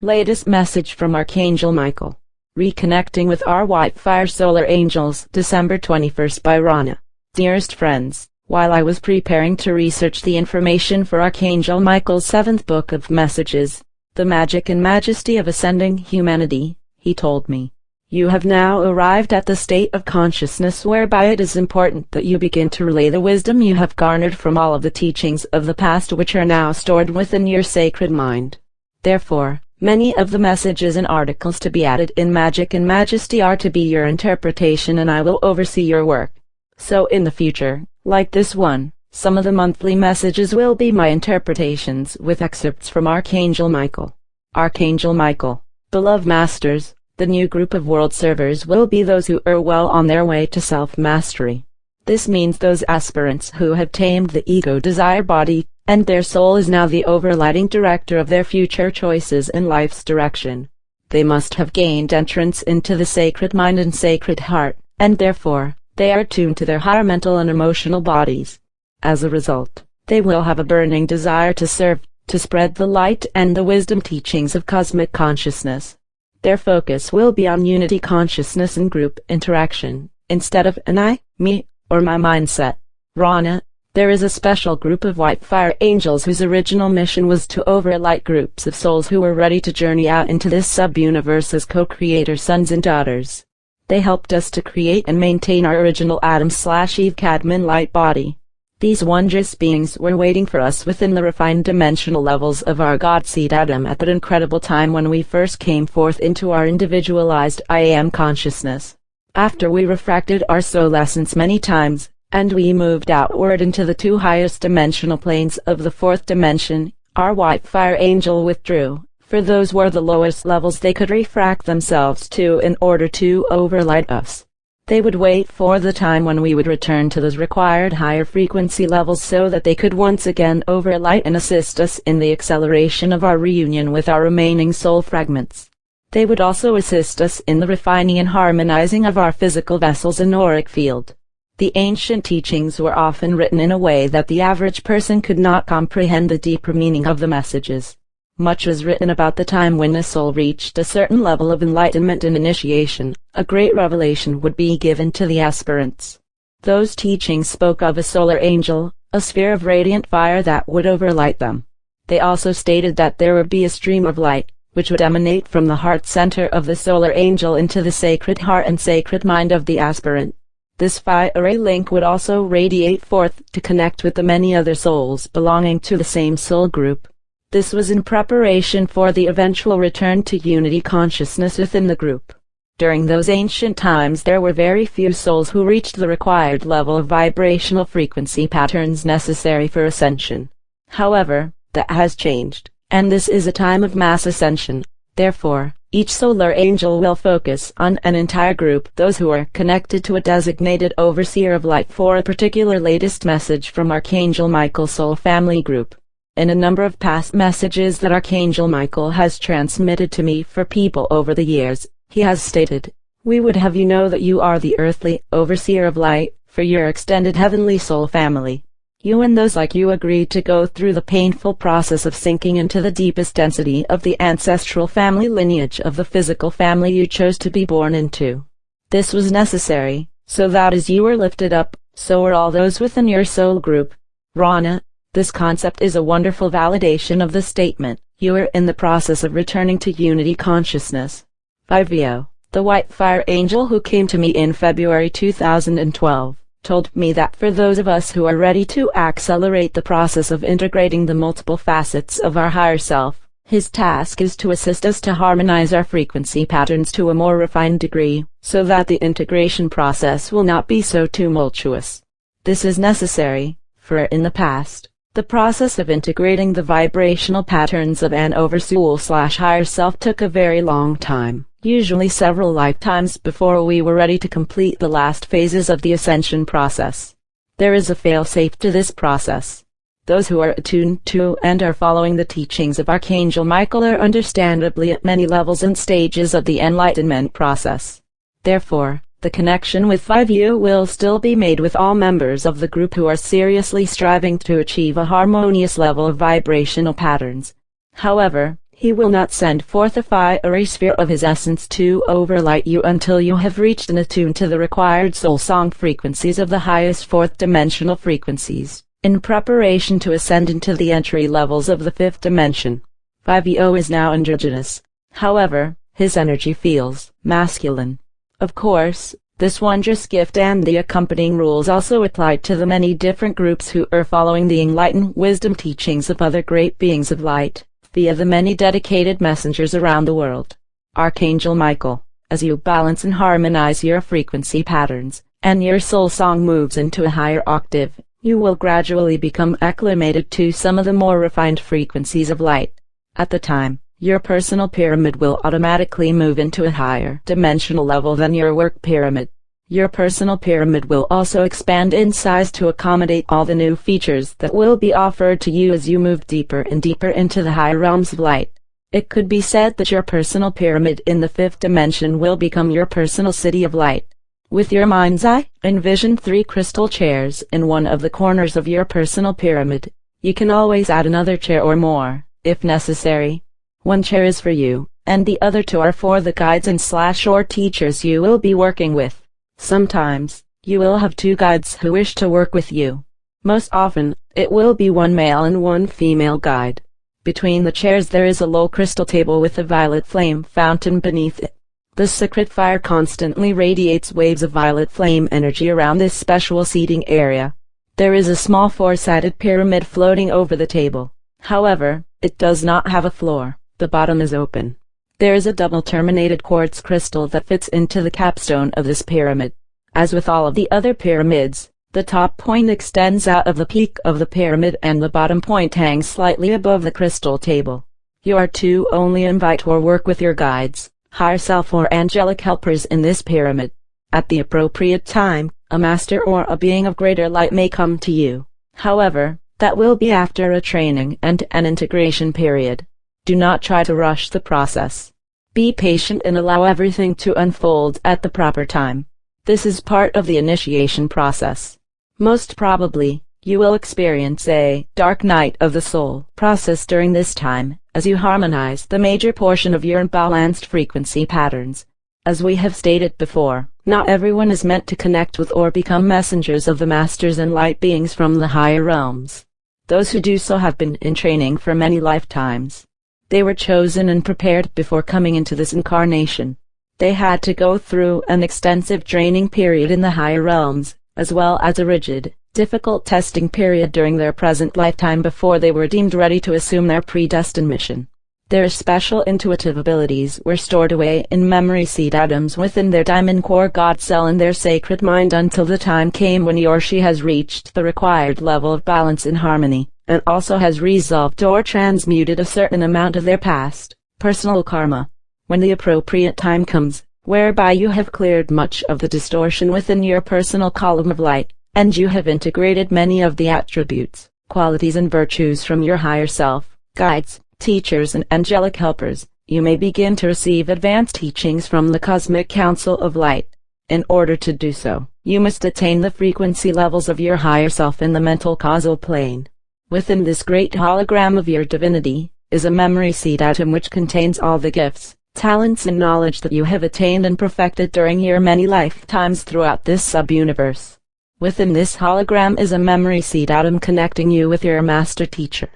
Latest message from Archangel Michael. Reconnecting with our white fire solar angels, December 21st by RONNA. Dearest friends, while I was preparing to research the information for Archangel Michael's 7th book of messages, The Magic and Majesty of Ascending Humanity, he told me, "You have now arrived at the state of consciousness whereby it is important that you begin to relay the wisdom you have garnered from all of the teachings of the past, which are now stored within your sacred mind. Therefore, many of the messages and articles to be added in Magic and Majesty are to be your interpretation, and I will oversee your work. So in the future, like this one, some of the monthly messages will be my interpretations with excerpts from Archangel Michael. Archangel Michael, beloved masters, the new group of world servers will be those who are well on their way to self-mastery. This means those aspirants who have tamed the ego desire body, and their soul is now the overlighting director of their future choices in life's direction. They must have gained entrance into the sacred mind and sacred heart, and therefore, they are tuned to their higher mental and emotional bodies. As a result, they will have a burning desire to serve, to spread the light and the wisdom teachings of cosmic consciousness. Their focus will be on unity consciousness and group interaction, instead of an I, me, or my mindset. RONNA. There is a special group of white fire angels whose original mission was to overlight groups of souls who were ready to journey out into this sub-universe as co-creator sons and daughters. They helped us to create and maintain our original Adam/Eve Cadman light body. These wondrous beings were waiting for us within the refined dimensional levels of our God seed Adam at that incredible time when we first came forth into our individualized I Am consciousness. After we refracted our soul essence many times, and we moved outward into the 2 highest dimensional planes of the 4th dimension, our white fire angel withdrew, for those were the lowest levels they could refract themselves to in order to overlight us. They would wait for the time when we would return to those required higher frequency levels so that they could once again overlight and assist us in the acceleration of our reunion with our remaining soul fragments. They would also assist us in the refining and harmonizing of our physical vessels and auric field. The ancient teachings were often written in a way that the average person could not comprehend the deeper meaning of the messages. Much was written about the time when the soul reached a certain level of enlightenment and initiation, a great revelation would be given to the aspirants. Those teachings spoke of a solar angel, a sphere of radiant fire that would overlight them. They also stated that there would be a stream of light, which would emanate from the heart center of the solar angel into the sacred heart and sacred mind of the aspirant. This fiery link would also radiate forth to connect with the many other souls belonging to the same soul group. This was in preparation for the eventual return to unity consciousness within the group. During those ancient times there were very few souls who reached the required level of vibrational frequency patterns necessary for ascension. However, that has changed, and this is a time of mass ascension. Therefore, each solar angel will focus on an entire group, those who are connected to a designated overseer of light for a particular latest message from Archangel Michael's soul family group. In a number of past messages that Archangel Michael has transmitted to me for people over the years, he has stated, "We would have you know that you are the earthly overseer of light for your extended heavenly soul family. You and those like you agreed to go through the painful process of sinking into the deepest density of the ancestral family lineage of the physical family you chose to be born into. This was necessary, so that as you were lifted up, so were all those within your soul group." RONNA. This concept is a wonderful validation of the statement, "You are in the process of returning to unity consciousness." 5. The white fire angel who came to me in February 2012. Told me that for those of us who are ready to accelerate the process of integrating the multiple facets of our higher self, his task is to assist us to harmonize our frequency patterns to a more refined degree, so that the integration process will not be so tumultuous. This is necessary, for in the past, the process of integrating the vibrational patterns of an oversoul/higher self took a very long time, usually several lifetimes before we were ready to complete the last phases of the ascension process. There is a fail-safe to this process. Those who are attuned to and are following the teachings of Archangel Michael are understandably at many levels and stages of the enlightenment process. Therefore, the connection with 5U will still be made with all members of the group who are seriously striving to achieve a harmonious level of vibrational patterns. However, He will not send forth a fiery sphere of his essence to overlight you until you have reached and attuned to the required soul song frequencies of the highest fourth dimensional frequencies, in preparation to ascend into the entry levels of the fifth dimension. 5EO is now androgynous. However, his energy feels masculine. Of course, this wondrous gift and the accompanying rules also apply to the many different groups who are following the enlightened wisdom teachings of other great beings of light, via the many dedicated messengers around the world. Archangel Michael, as you balance and harmonize your frequency patterns, and your soul song moves into a higher octave, you will gradually become acclimated to some of the more refined frequencies of light. At the time, your personal pyramid will automatically move into a higher dimensional level than your work pyramid. Your personal pyramid will also expand in size to accommodate all the new features that will be offered to you as you move deeper and deeper into the higher realms of light. It could be said that your personal pyramid in the fifth dimension will become your personal city of light. With your mind's eye, envision 3 crystal chairs in one of the corners of your personal pyramid. You can always add another chair or more, if necessary. 1 chair is for you, and the other 2 are for the guides and or teachers you will be working with. Sometimes, you will have 2 guides who wish to work with you. Most often, it will be 1 male and 1 female guide. Between the chairs there is a low crystal table with a violet flame fountain beneath it. The sacred fire constantly radiates waves of violet flame energy around this special seating area. There is a small 4-sided pyramid floating over the table. However, it does not have a floor. The bottom is open. There is a double-terminated quartz crystal that fits into the capstone of this pyramid. As with all of the other pyramids, the top point extends out of the peak of the pyramid and the bottom point hangs slightly above the crystal table. You are to only invite or work with your guides, higher self or angelic helpers in this pyramid. At the appropriate time, a master or a being of greater light may come to you. However, that will be after a training and an integration period. Do not try to rush the process. Be patient and allow everything to unfold at the proper time. This is part of the initiation process. Most probably, you will experience a dark night of the soul process during this time, as you harmonize the major portion of your imbalanced frequency patterns. As we have stated before, not everyone is meant to connect with or become messengers of the masters and light beings from the higher realms. Those who do so have been in training for many lifetimes. They were chosen and prepared before coming into this incarnation. They had to go through an extensive training period in the higher realms, as well as a rigid, difficult testing period during their present lifetime before they were deemed ready to assume their predestined mission. Their special intuitive abilities were stored away in memory seed atoms within their diamond core God cell in their sacred mind until the time came when he or she has reached the required level of balance and harmony, and also has resolved or transmuted a certain amount of their past, personal karma. When the appropriate time comes, whereby you have cleared much of the distortion within your personal column of light, and you have integrated many of the attributes, qualities and virtues from your higher self, guides, teachers and angelic helpers, you may begin to receive advanced teachings from the Cosmic Council of Light. In order to do so, you must attain the frequency levels of your higher self in the mental causal plane. Within this great hologram of your divinity, is a memory seed atom which contains all the gifts, talents and knowledge that you have attained and perfected during your many lifetimes throughout this sub-universe. Within this hologram is a memory seed atom connecting you with your master teacher.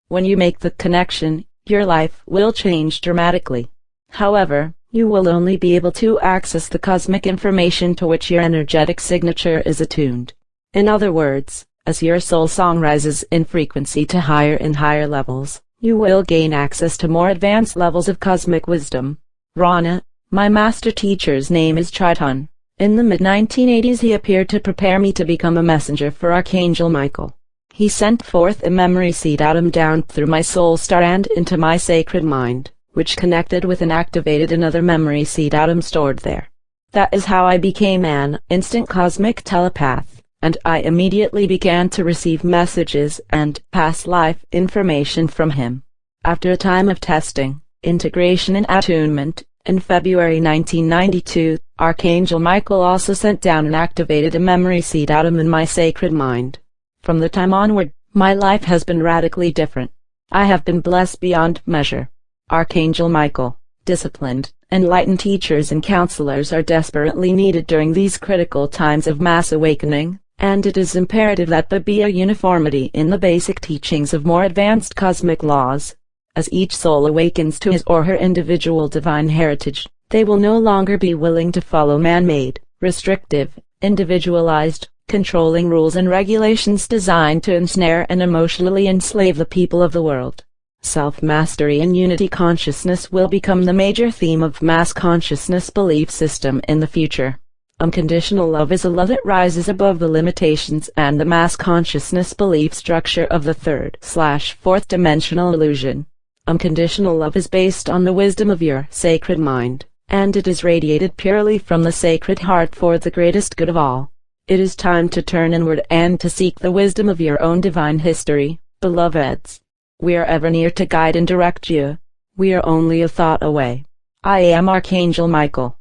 When you make the connection, your life will change dramatically. However, you will only be able to access the cosmic information to which your energetic signature is attuned. In other words, as your soul song rises in frequency to higher and higher levels, you will gain access to more advanced levels of cosmic wisdom. RONNA, my master teacher's name is Triton. In the mid-1980s he appeared to prepare me to become a messenger for Archangel Michael. He sent forth a memory seed atom down through my soul star and into my sacred mind, which connected with and activated another memory seed atom stored there. That is how I became an instant cosmic telepath, and I immediately began to receive messages and past life information from him. After a time of testing, integration and attunement, in February 1992, Archangel Michael also sent down and activated a memory seed atom in my sacred mind. From the time onward, my life has been radically different. I have been blessed beyond measure. Archangel Michael, disciplined, enlightened teachers and counselors are desperately needed during these critical times of mass awakening, and it is imperative that there be a uniformity in the basic teachings of more advanced cosmic laws. As each soul awakens to his or her individual divine heritage, they will no longer be willing to follow man-made, restrictive, individualized, controlling rules and regulations designed to ensnare and emotionally enslave the people of the world. Self-mastery and unity consciousness will become the major theme of mass consciousness belief system in the future. Unconditional love is a love that rises above the limitations and the mass consciousness belief structure of the third/fourth dimensional illusion. Unconditional love is based on the wisdom of your sacred mind, and it is radiated purely from the sacred heart for the greatest good of all. It is time to turn inward and to seek the wisdom of your own divine history, beloveds. We are ever near to guide and direct you. We are only a thought away. I am Archangel Michael.